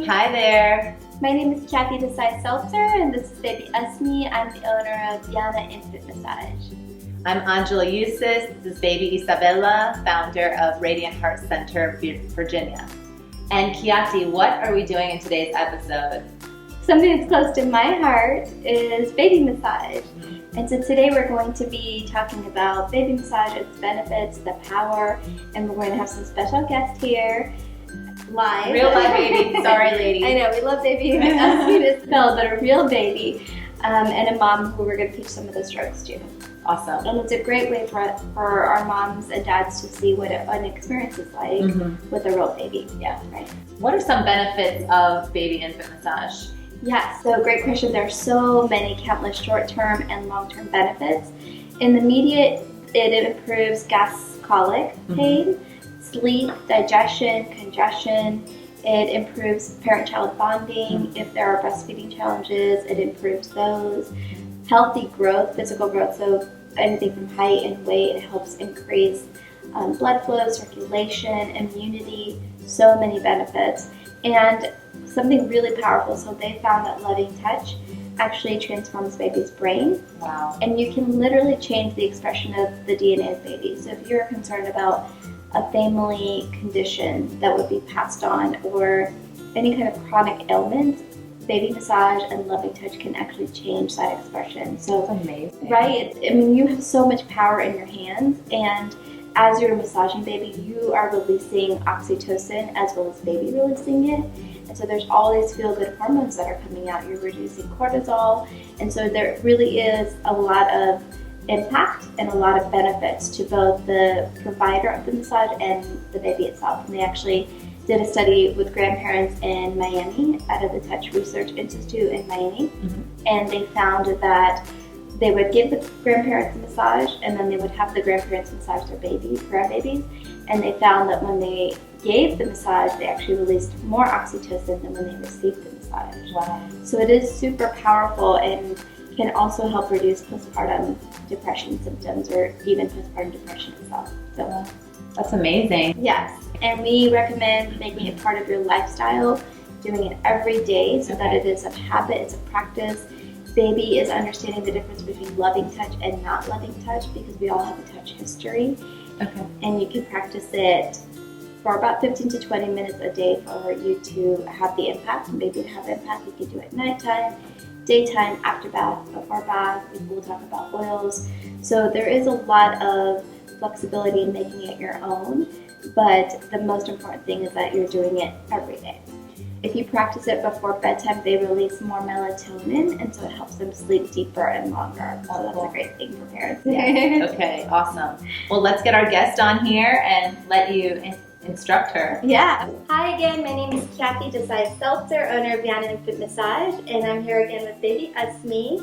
Hi there. My name is Khyati Seltzer, and this is baby Asmi. I'm the owner of Vyana Infant Massage. I'm Angela Eustace. This is baby Isabella, founder of Radiant Heart Center, Virginia. And Khyati, what are we doing in today's episode? Something that's close to my heart is baby massage. And so today we're going to be talking about baby massage, its benefits, the power, and we're going to have some special guests here. Live. Real live baby. Sorry, ladies. I know, we love baby Asmi to spell, but a real baby. And a mom who we're going to teach some of the strokes to. Awesome. And it's a great way for our moms and dads to see what an experience is like with a real baby. Yeah. Right. What are some benefits of baby infant massage? Yeah, so great question. There are so many countless short-term and long-term benefits. In the immediate, it improves gas colic pain, sleep, digestion, congestion. It improves parent-child bonding. If there are breastfeeding challenges, it improves those. Healthy growth, physical growth, so anything from height and weight, it helps increase blood flow, circulation, immunity, so many benefits. And something really powerful, so they found that loving touch actually transforms baby's brain. Wow. And you can literally change the expression of the DNA of baby. So if you're concerned about a family condition that would be passed on or any kind of chronic ailment, baby massage and loving touch can actually change that expression. So that's amazing. Right? I mean, you have so much power in your hands, and as you're massaging baby, you are releasing oxytocin as well as baby releasing it. And so there's all these feel-good hormones that are coming out. You're reducing cortisol. And so there really is a lot of impact and a lot of benefits to both the provider of the massage and the baby itself. And they actually did a study with grandparents in Miami out of the Touch Research Institute in Miami. And they found that they would give the grandparents a massage, and then they would have the grandparents massage their grandbabies. And they found that when they gave the massage, they actually released more oxytocin than when they received the massage. Wow. So it is super powerful and can also help reduce postpartum depression symptoms or even postpartum depression itself. So that's amazing. Yes, and we recommend making it part of your lifestyle, doing it every day so that it is a habit, it's a practice. Baby is understanding the difference between loving touch and not loving touch because we all have a touch history. Okay. And you can practice it for about 15 to 20 minutes a day for you to have the impact and baby to have impact. You can do it nighttime, daytime, after bath, before bath. We'll talk about oils. So there is a lot of flexibility in making it your own, but the most important thing is that you're doing it every day. If you practice it before bedtime, they release more melatonin, and so it helps them sleep deeper and longer. So that's a great thing for parents. Yeah. Okay, awesome. Well, let's get our guest on here and let you instruct her. Yeah. Hi again, my name is Khyati Seltzer, owner of Vyana Infant Massage, and I'm here again with baby Asmi.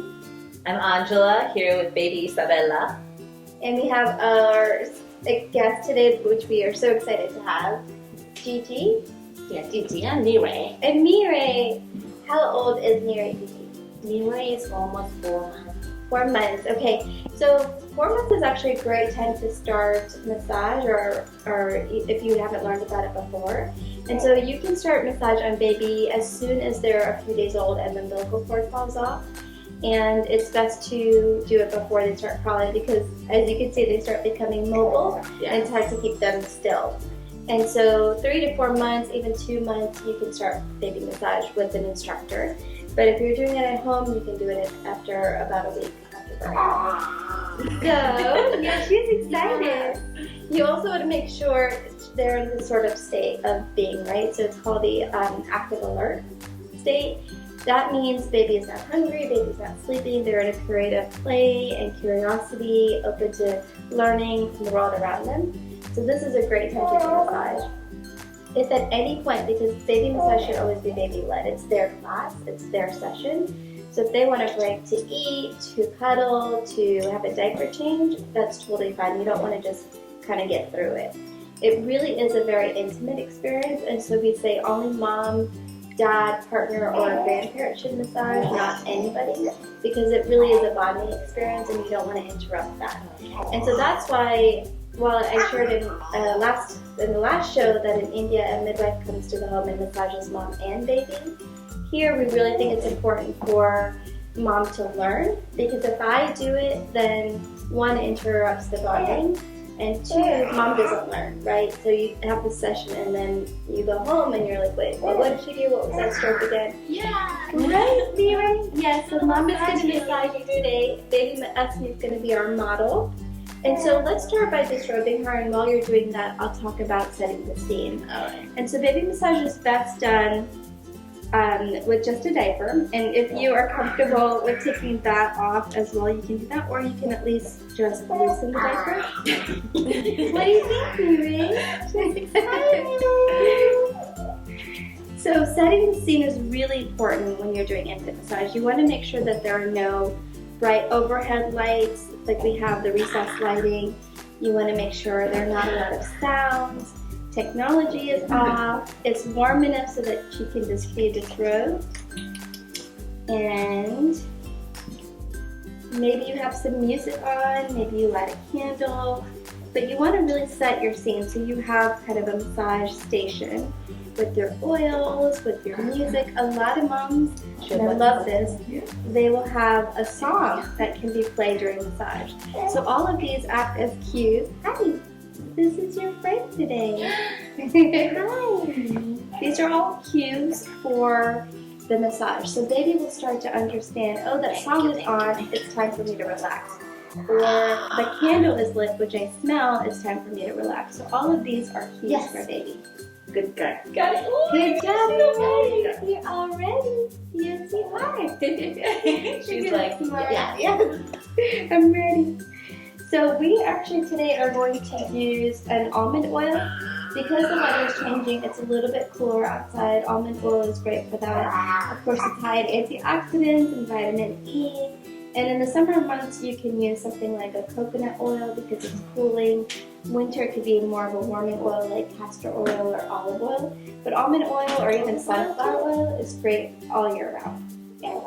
I'm Angela, here with baby Isabella. And we have our guest today, which we are so excited to have, Gigi. Yeah, Gigi and Mireille. And Mireille. How old is Mireille, Gigi? Mireille is almost 4 months. 4 months, okay. So 4 months is actually a great time to start massage or if you haven't learned about it before. And so you can start massage on baby as soon as they're a few days old and the umbilical cord falls off. And it's best to do it before they start crawling because as you can see, they start becoming mobile and it's hard to keep them still. And so 3 to 4 months, even 2 months, you can start baby massage with an instructor. But if you're doing it at home, you can do it after about a week after birth. So, yeah, she's excited. You also want to make sure they're in this sort of state of being, right? So it's called the active alert state. That means baby is not hungry, baby's not sleeping, they're in a period of play and curiosity, open to learning from the world around them. So this is a great time to do massage. If at any point, because baby massage should always be baby-led, it's their class, it's their session. So if they want a break to eat, to cuddle, to have a diaper change, that's totally fine. You don't want to just kind of get through it. It really is a very intimate experience, and so we say only mom, dad, partner, or grandparent should massage, not anybody, because it really is a bonding experience and you don't want to interrupt that. And so that's why well, I shared in the last show that in India, a midwife comes to the home and massages mom and baby. Here, we really think it's important for mom to learn, because if I do it, then one, it interrupts the bonding, and two, mom doesn't learn, right? So you have this session and then you go home and you're like, wait, what did she do? What was that stroke again? Yeah. Right, Mira? Yeah, so mom is going to massage you today. Baby Esme is going to be our model. And so let's start by disrobing her, and while you're doing that, I'll talk about setting the scene. Alright. And so baby massage is best done with just a diaper, and if you are comfortable with taking that off as well, you can do that, or you can at least just loosen the diaper. What do you think, Miri? She's excited. So setting the scene is really important when you're doing infant massage. You want to make sure that there are no bright overhead lights, like we have the recessed lighting. You want to make sure there are not a lot of sounds. Technology is off. It's warm enough so that she can just be disrobed. And maybe you have some music on, maybe you light a candle, but you want to really set your scene so you have kind of a massage station with your oils, with your music. A lot of moms, and I love this, they will have a song that can be played during massage. So all of these act as cues. Hi, this is your friend today. Hi. These are all cues for the massage. So baby will start to understand, oh, that song is on, it's time for me to relax. Or the candle is lit, which I smell, it's time for me to relax. So all of these are cues for baby. Good girl. Got it. Good job, Mary. You're all ready. Yes, you are. She's like, Yeah. I'm ready. So we actually today are going to use an almond oil. Because the weather is changing, it's a little bit cooler outside. Almond oil is great for that. Of course, it's high in antioxidants and vitamin E. And in the summer months, you can use something like a coconut oil because it's cooling. Winter could be more of a warming oil like castor oil or olive oil. But almond oil or even sunflower oil is great all year round.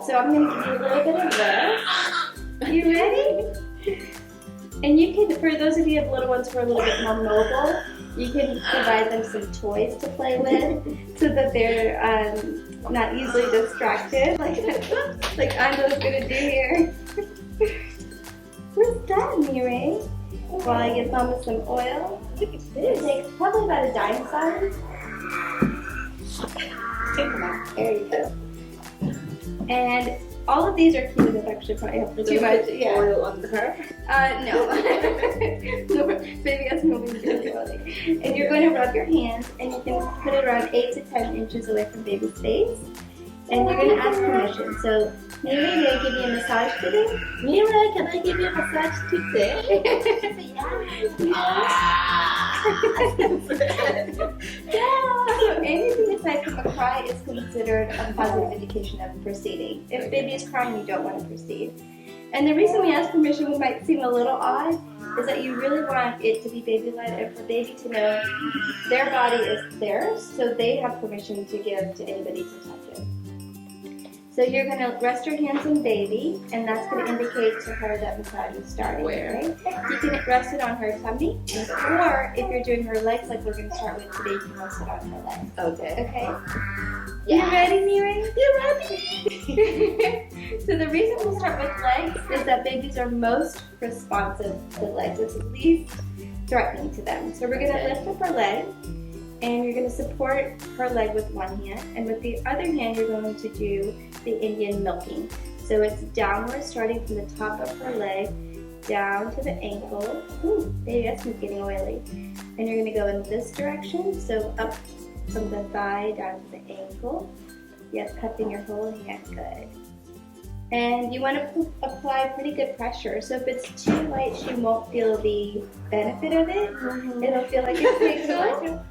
So I'm going to give you a little bit of this. You ready? And you can, for those of you who have little ones who are a little bit more mobile, you can provide them some toys to play with so that they're not easily distracted, like Ando's gonna do here. What's that, Miri? While I give Mama some oil. Look at this. It takes probably about a dime size. There you go. And all of these are cute. I've actually probably helped too much. Yeah. Oil on her. No. No, baby, that's moving really slowly. And you're going to rub your hands, and you can put it around 8 to 10 inches away from baby's face. And you're going to ask permission. So, Miri, may I give you a massage today? Mira, can I give you a massage today? So anything aside from a cry is considered a positive indication of proceeding. If baby is crying, you don't want to proceed. And the reason we ask permission, we might seem a little odd, is that you really want it to be baby-led and for baby to know their body is theirs, so they have permission to give to anybody to touch it. So you're going to rest your hands on baby, and that's going to indicate to her that massage is starting. Where? Right? You can rest it on her tummy, or if you're doing her legs like we're going to start with today, you can rest it on her legs. Okay. Okay? Yeah. You ready, Miri? You ready? So the reason we start with legs is that babies are most responsive to legs. It's least threatening to them. So we're going to lift up her leg, and you're going to support her leg with one hand, and with the other hand you're going to do the Indian milking. So it's downward, starting from the top of her leg down to the ankle. Ooh, baby, that's getting oily. And you're going to go in this direction, so up from the thigh down to the ankle. Yes, cupping your whole hand, good. And you want to apply pretty good pressure. So if it's too light, she won't feel the benefit of it. It'll feel like it's painful.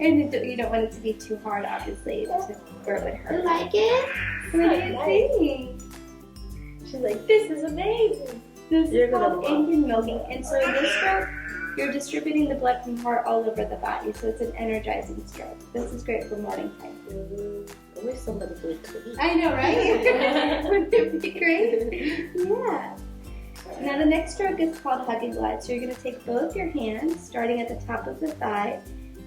And you don't want it to be too hard, obviously, or it would hurt. You like it? What do you think? She's like, this is amazing. This You're is gonna called love Indian milking. And so in this stroke, you're distributing the blood from heart all over the body. So it's an energizing stroke. This is great for morning time. I wish somebody would to eat. I know, right? Wouldn't it be great? Yeah. Now the next stroke is called hug and glide. So you're going to take both your hands, starting at the top of the thigh,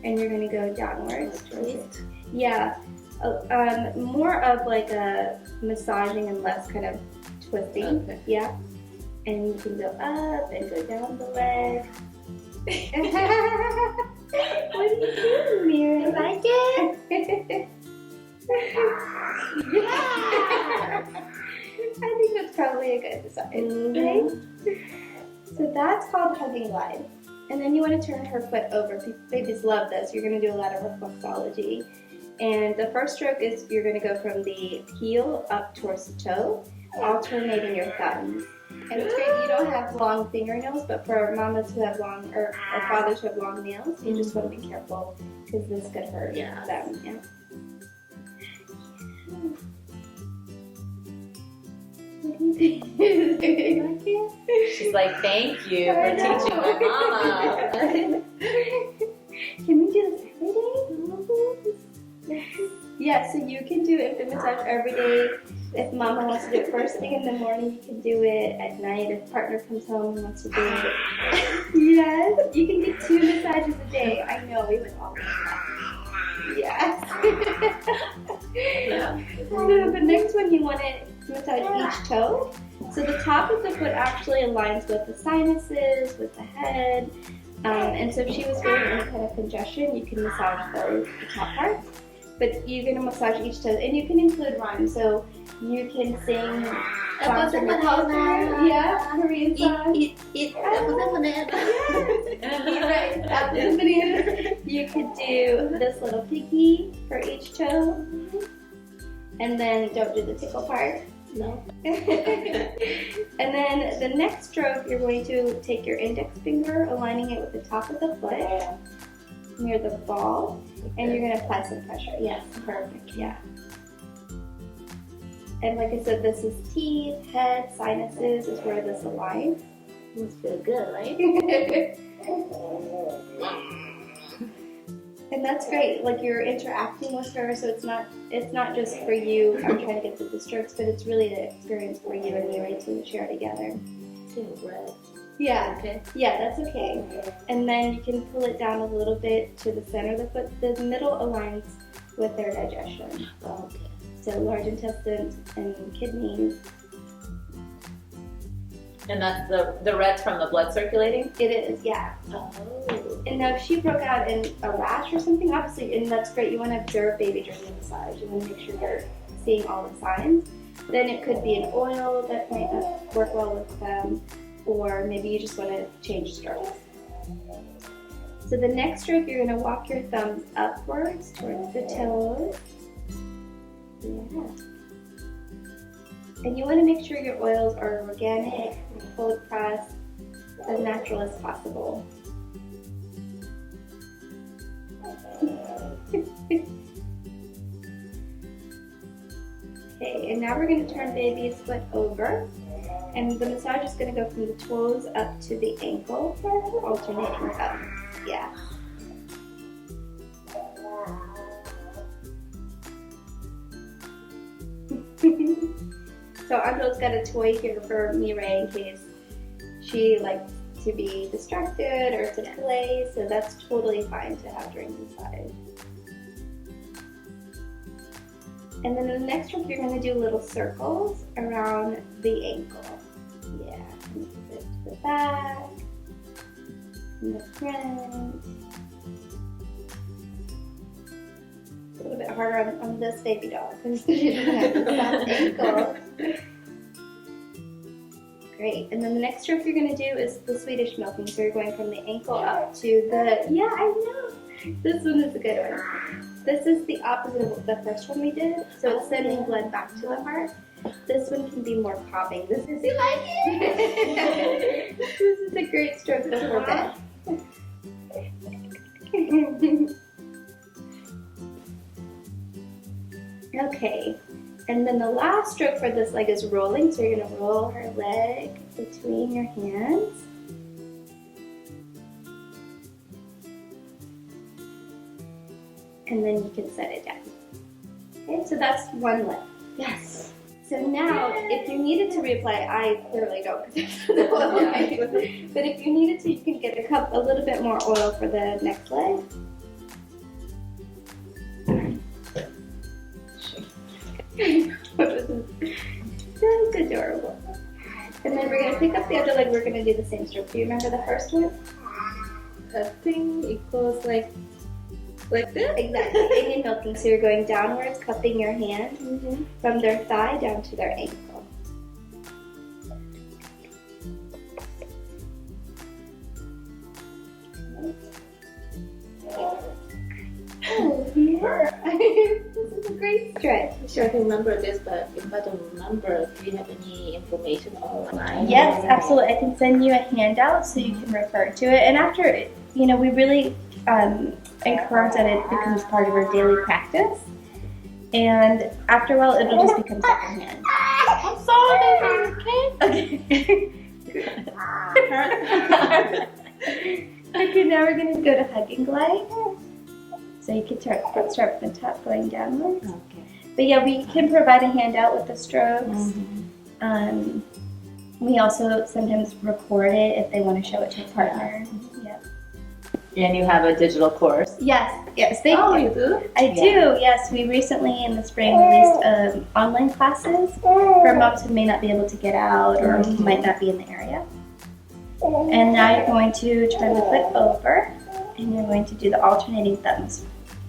and you're going to go downwards. Twist. Yeah, more of like a massaging and less kind of twisting. Okay. Yeah, and you can go up and go down the leg. What do you do, Mira? You like it? Yeah. I think that's probably a good design. Mhm. So that's called hug and glide. And then you want to turn her foot over. Babies love this. You're going to do a lot of reflexology. And the first stroke is you're going to go from the heel up towards the toe, alternating your thumbs. And it's great you don't have long fingernails, but for mamas who have long, or fathers who have long nails, you just want to be careful because this could hurt Yeah. them. Yeah. What do you think? You like it? She's like, thank you for I know. teaching my mama. Can we do this every day? Yeah, so you can do infant massage every day. If mama wants to do it first thing in the morning, you can do it at night. If partner comes home and wants to do it. Yes, you can get 2 massages a day. I know, we would all love that. Yes. Yeah. So the next one, you want to massage each toe. So the top of the foot actually aligns with the sinuses, with the head. And so if she was feeling any kind of congestion, you can massage those, the top parts. But you're going to massage each toe, and you can include rhymes. So you can sing songs from your culture. Yeah, Korean songs. Eat apple and banana. Right, apples and bananas. You could do this little piggy for each toe. And then don't do the tickle part. No. And then the next stroke, you're going to take your index finger, aligning it with the top of the foot near the ball, and you're going to apply some pressure. Yes, perfect. Yeah. And like I said, this is teeth, head, sinuses is where this aligns. Must feel good, right? And that's great. Like you're interacting with her, so it's not just for you. I'm trying to get through the strokes, but it's really an experience for you and Miri to share together. Feel red. Yeah. Okay. Yeah, that's okay. And then you can pull it down a little bit to the center of the foot. The middle aligns with their digestion. Okay. So large intestines and kidneys. And that's the red's from the blood circulating? It is, yeah. Oh. And now if she broke out in a rash or something, obviously, and that's great, you want to observe baby during the massage. You want to make sure you're seeing all the signs. Then it could be an oil that might not work well with them, or maybe you just want to change strokes. So the next stroke, you're going to walk your thumbs upwards towards the toes. Yeah. And you want to make sure your oils are organic, cold pressed, as natural as possible. Okay, and now we're going to turn baby's foot over, and the massage is going to go from the toes up to the ankle, alternating thumbs. Yeah. So Angel's got a toy here for Mireille in case she likes to be distracted or to play, so that's totally fine to have during the massage. And then in the next stroke, you're going to do little circles around the ankle. Yeah, and move it to the back, and the front. A little bit harder on this baby doll because she doesn't have the soft ankle. Great. And then the next stroke you're going to do is the Swedish milking. So you're going from the ankle up to the, yeah, I know. This one is a good one. This is the opposite of the first one we did. So it's sending blood back to the heart. This one can be more popping. This is, you like it? This is a great stroke before bed. Okay, and then the last stroke for this leg is rolling, so you're going to roll her leg between your hands. And then you can set it down. Okay, so that's one leg. Yes. So So now, if you needed to reapply, I clearly don't, but if you needed to, you can get a little bit more oil for the next leg. That's adorable. And then we're going to pick up the other leg, we're going to do the same stroke. Do you remember the first one? I think it goes like this. Exactly, Indian milking. So you're going downwards, cupping your hand from their thigh down to their ankle. Oh, yeah. This is a great stretch. I'm sure I can remember this, but if I don't remember, do you have any information online? Yes, absolutely. I can send you a handout so you can refer to it. And after, we really encourage that it becomes part of our daily practice. And after a while, it'll just become secondhand. I'm sorry, okay? Okay, now we're going to go to hug and glide. So you can start from the top going downwards. Okay. But yeah, we can provide a handout with the strokes. We also sometimes record it if they want to show it to a partner. Yeah. And you have a digital course. Yes, thank you. You do? I do, yes. We recently in the spring released online classes for moms who may not be able to get out or might not be in the area. And now you're going to turn the foot over and you're going to do the alternating thumbs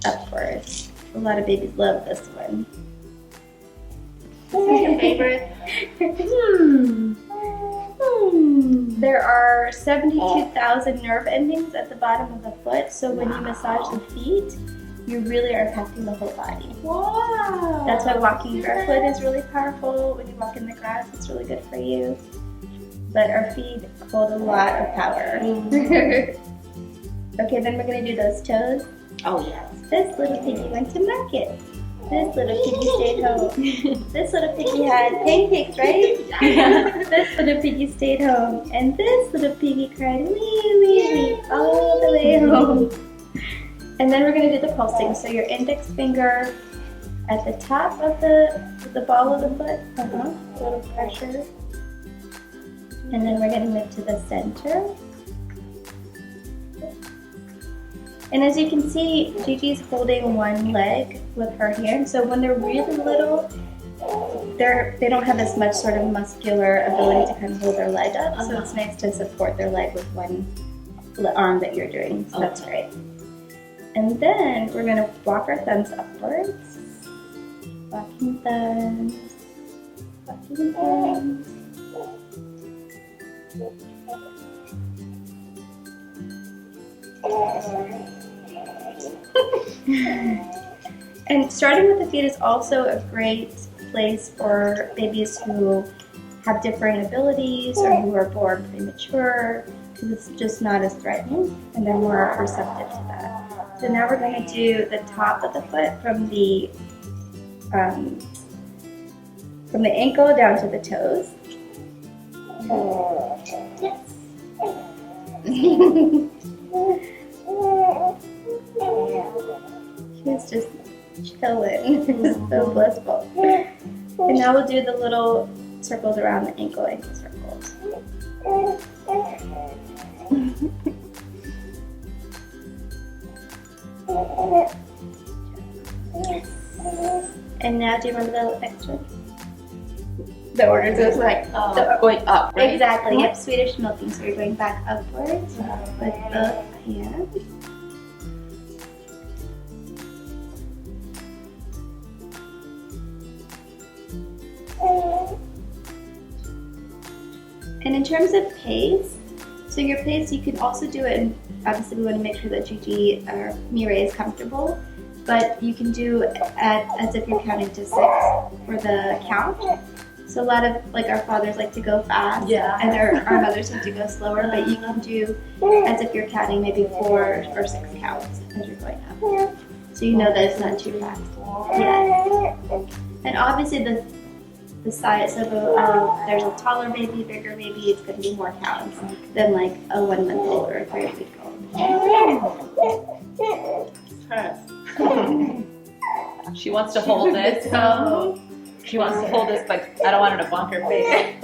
upwards. A lot of babies love this one. This is your favorite. There are 72,000 nerve endings at the bottom of the foot, so when you massage the feet, you really are affecting the whole body. Wow. That's why walking barefoot is really powerful. When you walk in the grass, it's really good for you. But our feet hold a lot of power. Okay, then we're going to do those toes. Oh, yes. This little piggy went to market. This little piggy stayed home. This little piggy had pancakes, right? This little piggy stayed home. And this little piggy cried wee, wee, wee all the way home. And then we're going to do the pulsing. So your index finger at the top of the ball of the foot. A little pressure. And then we're going to move to the center. And as you can see, Gigi's holding one leg with her hand. So when they're really little, they don't have as much sort of muscular ability to kind of hold their leg up. So it's nice to support their leg with one arm that you're doing. So that's great. And then we're going to walk our thumbs upwards. Walking thumbs. Walking thumbs. And starting with the feet is also a great place for babies who have differing abilities or who are born premature, because it's just not as threatening and they're more receptive to that. So now we're going to do the top of the foot from the ankle down to the toes. Yes. She's just chilling. So blissful. And now we'll do the little circles around the ankle circles. Yes. And now, do you remember the next one? The order goes like going up, right? Exactly. Yep. Swedish milking. So you're going back upwards with the hand. And in terms of pace, so your pace, you can also do it, and obviously we want to make sure that Gigi or Mireille is comfortable, but you can do it as if you're counting to 6 for the count. So a lot of our fathers like to go fast, and our mothers like to go slower, but you can do as if you're counting maybe 4 or 6 counts as you're going up. So you know that it's not too fast. Yes. And obviously the size of there's a taller baby, bigger baby, it's going to be more counts than like a 1 month old or a 3 week old. She wants to hold it, so She wants to hold this, but I don't want her to bonk her face.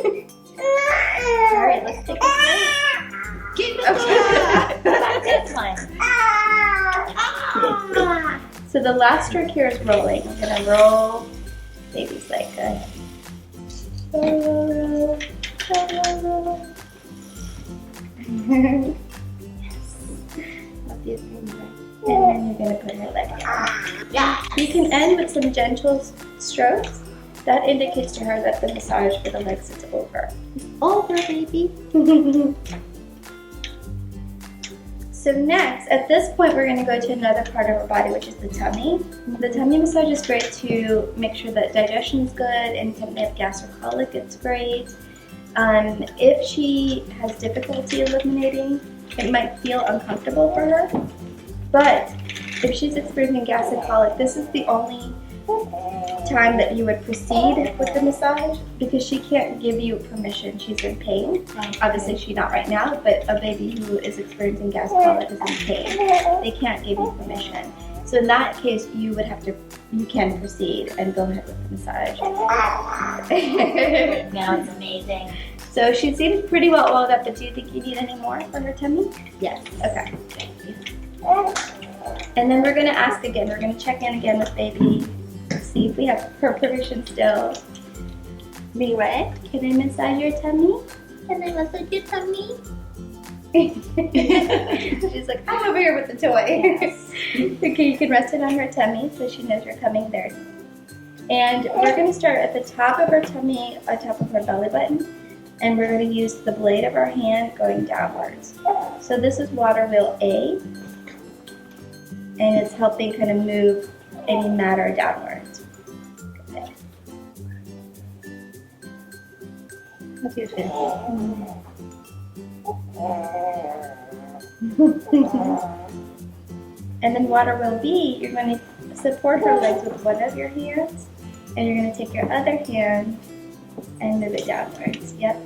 Alright, let's take a break. Keep it this one. So the last trick here is rolling. We're gonna roll baby's leg. Good. Roll. Yes. Love you, finger. And then you're gonna put her leg down. Yeah. You can end with some gentle strokes. That indicates to her that the massage for the legs is over. Over, baby. So next, at this point, we're going to go to another part of our body, which is the tummy. The tummy massage is great to make sure that digestion is good. Anytime they have gas or colic, it's great. If she has difficulty eliminating, it might feel uncomfortable for her. But if she's experiencing gas and colic, this is the only time that you would proceed with the massage because she can't give you permission. She's in pain. Obviously she's not right now, but a baby who is experiencing gas colic is in pain. They can't give you permission. So in that case, you can proceed and go ahead with the massage. Now it's amazing. So she seems pretty well oiled up, but do you think you need any more for her tummy? Yes. Okay. And then we're gonna ask again, we're gonna check in again with baby. See if we have her permission still. Be right. Can I massage your tummy? Can I massage your tummy? She's like, I'm over here with the toy. Okay, you can rest it on her tummy so she knows you're coming there. And we're going to start at the top of her tummy, on top of her belly button. And we're going to use the blade of our hand going downwards. So this is water wheel A. And it's helping kind of move any matter downwards. Good. How's your face? And then water wheel B, you're going to support her legs with one of your hands. And you're going to take your other hand and move it downwards. Yep.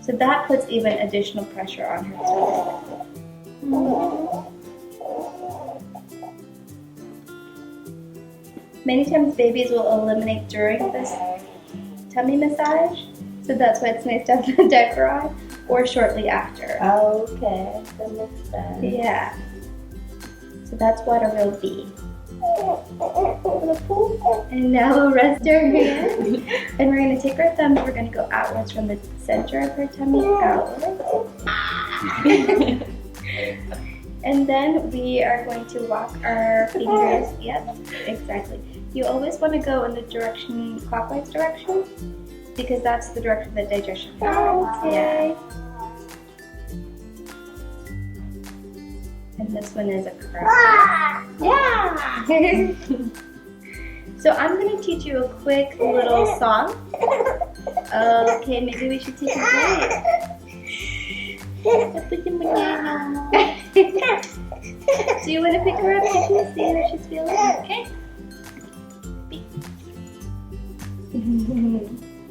So that puts even additional pressure on her stomach. Many times babies will eliminate during this tummy massage, so that's why it's nice to have the diaper on, or shortly after. Okay, that makes sense. Yeah. So that's water wheel B. And now we'll rest her hand, and we're going to take her thumb, we're going to go outwards from the center of her tummy, outwards. And then we are going to walk our fingers. Yep, exactly. You always want to go in the direction, clockwise direction, because that's the direction that digestion happens. Yeah. And this one is a curl. Yeah. So I'm going to teach you a quick little song. Okay, maybe we should take a break. Do you want to pick her up? Can you see how she's feeling? Okay.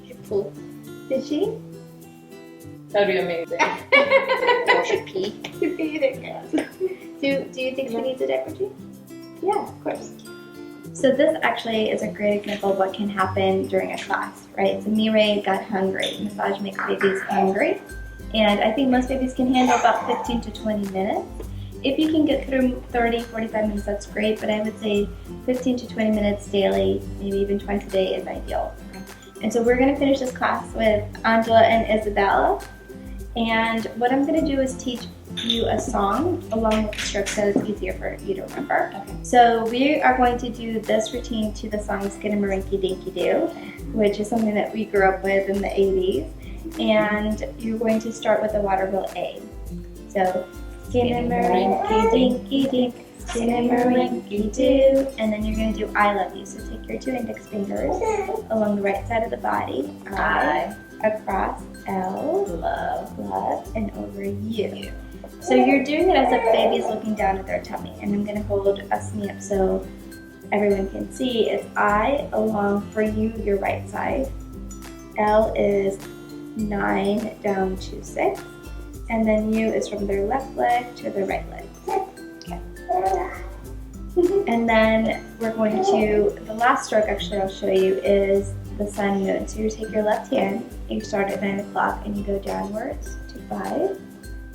She pooped. Did she? That'd be amazing. Or she peed. Do you think she needs a diaper change? Yeah, of course. So this actually is a great example of what can happen during a class, right? So Mireille got hungry. Massage makes babies hungry. And I think most babies can handle about 15 to 20 minutes. If you can get through 30, 45 minutes, that's great, but I would say 15 to 20 minutes daily, maybe even twice a day is ideal. And so we're gonna finish this class with Angela and Isabella. And what I'm gonna do is teach you a song along with the strokes so it's easier for you to remember. Okay. So we are going to do this routine to the song Skidamarinky Dinky Doo, which is something that we grew up with in the 80s. And you're going to start with the water wheel A. So Skidamarinky Dinky Dink, Skidamarinky Doo. And then you're going to do I love you. So take your 2 index fingers along the right side of the body. I, across, L, love, and over you. So you're doing it as if baby's looking down at their tummy. And I'm going to hold us me up so everyone can see. It's I along for you, your right side. L is 9 down to 6. And then U is from their left leg to their right leg. Okay. And then we're going to, the last stroke actually I'll show you is the sun moon. So you take your left hand, you start at 9 o'clock and you go downwards to 5.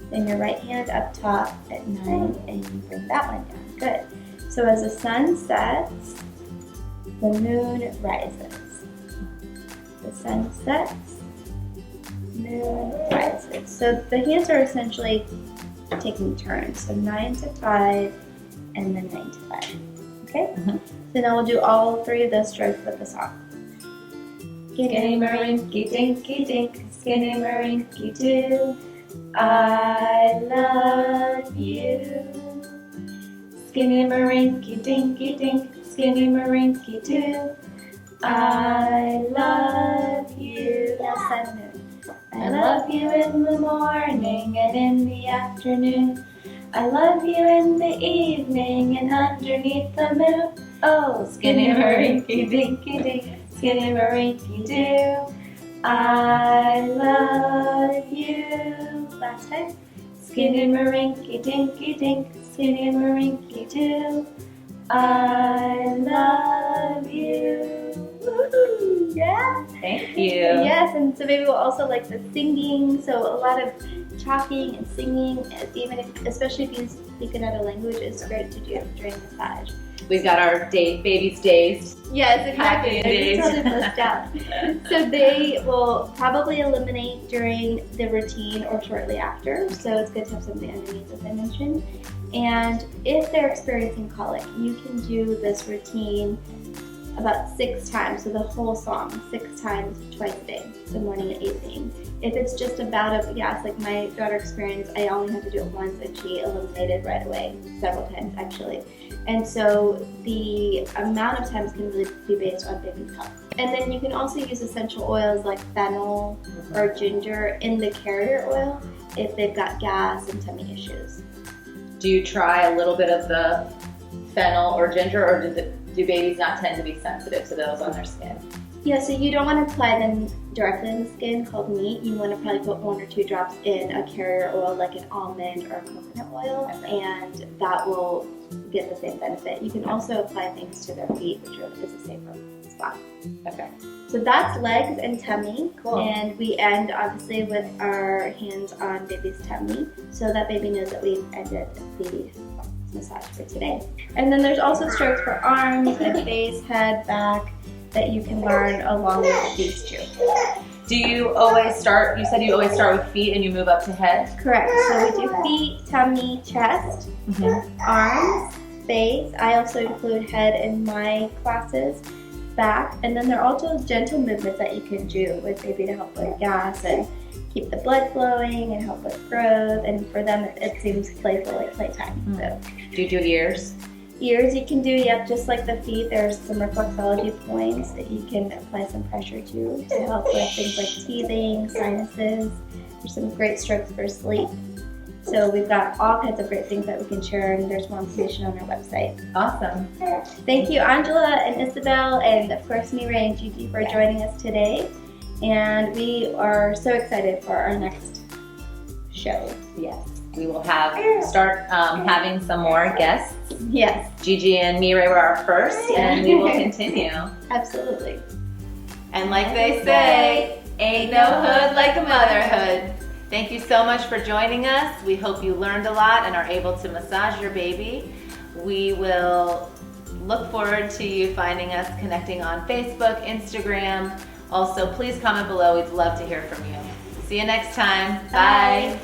Then your right hand up top at 9 and you bring that one down. Good. So as the sun sets, the moon rises. The sun sets, moon rises. So the hands are essentially taking turns. So 9 to 5 and then 9 to 5. Okay? So now we'll do all 3 of those strokes with the song. Skinny marinky dinky dink, skinny marinky doo. I love you. Skinny marinky dinky dink, skinny marinky doo. I love you. Yes, sun moon. I love you in the morning and in the afternoon. I love you in the evening and underneath the moon. Oh, skinny marinky dinky dink, skinny marinky doo. I love you. Last time. Skinny marinky dinky dink, skinny marinky doo. I love you. Woo-hoo. Yeah. Thank you. Yes, and so maybe we'll also like the singing. So a lot of talking and singing, even if, especially if you speak another language, is great to do during massage. We've got our baby's dazed. Yes, exactly. Happy days. I totally missed out. So they will probably eliminate during the routine or shortly after. So it's good to have something underneath, as I mentioned. And if they're experiencing colic, you can do this routine about 6 times. So the whole song, 6 times, twice a day. So morning and evening. If it's just a bout of gas, like my daughter experienced, I only had to do it once and she eliminated right away, several times actually. And so the amount of times can really be based on baby's health. And then you can also use essential oils like fennel or ginger in the carrier oil if they've got gas and tummy issues. Do you try a little bit of the fennel or ginger, or do babies not tend to be sensitive to those on their skin? Yeah, so you don't want to apply them directly in the skin called meat. You want to probably put 1 or 2 drops in a carrier oil like an almond or coconut oil, and that will get the same benefit. You can also apply things to their feet, which is a safer spot. Okay. So that's legs and tummy. Cool. And we end obviously with our hands on baby's tummy so that baby knows that we've ended the massage for today. And then there's also strokes for arms and face, head, back that you can learn along with these 2. Do you always start, you said you always start with feet and you move up to head? Correct. So we do feet, tummy, chest, arms, face. I also include head in my classes, back, and then there are also gentle movements that you can do with baby to help with gas and keep the blood flowing and help with growth. And for them, it seems playful, like playtime. So Do you do ears? ears you can do, yep, just like the feet. There's some reflexology points that you can apply some pressure to help with things like teething, sinuses. There's some great strokes for sleep. So we've got all kinds of great things that we can share, and there's more information on our website. Awesome. Thank you, Angela and Isabel, and of course Mireille and Gigi for joining us today. And we are so excited for our next show. Yes. We will start having some more guests. Yes, Gigi and Mireille were our first, and we will continue. absolutely. And like they say, ain't no hood like a motherhood. Thank you so much for joining us. We hope you learned a lot and are able to massage your baby. We will look forward to you finding us, connecting on Facebook, Instagram. Also, please comment below. We'd love to hear from you. See you next time. Bye.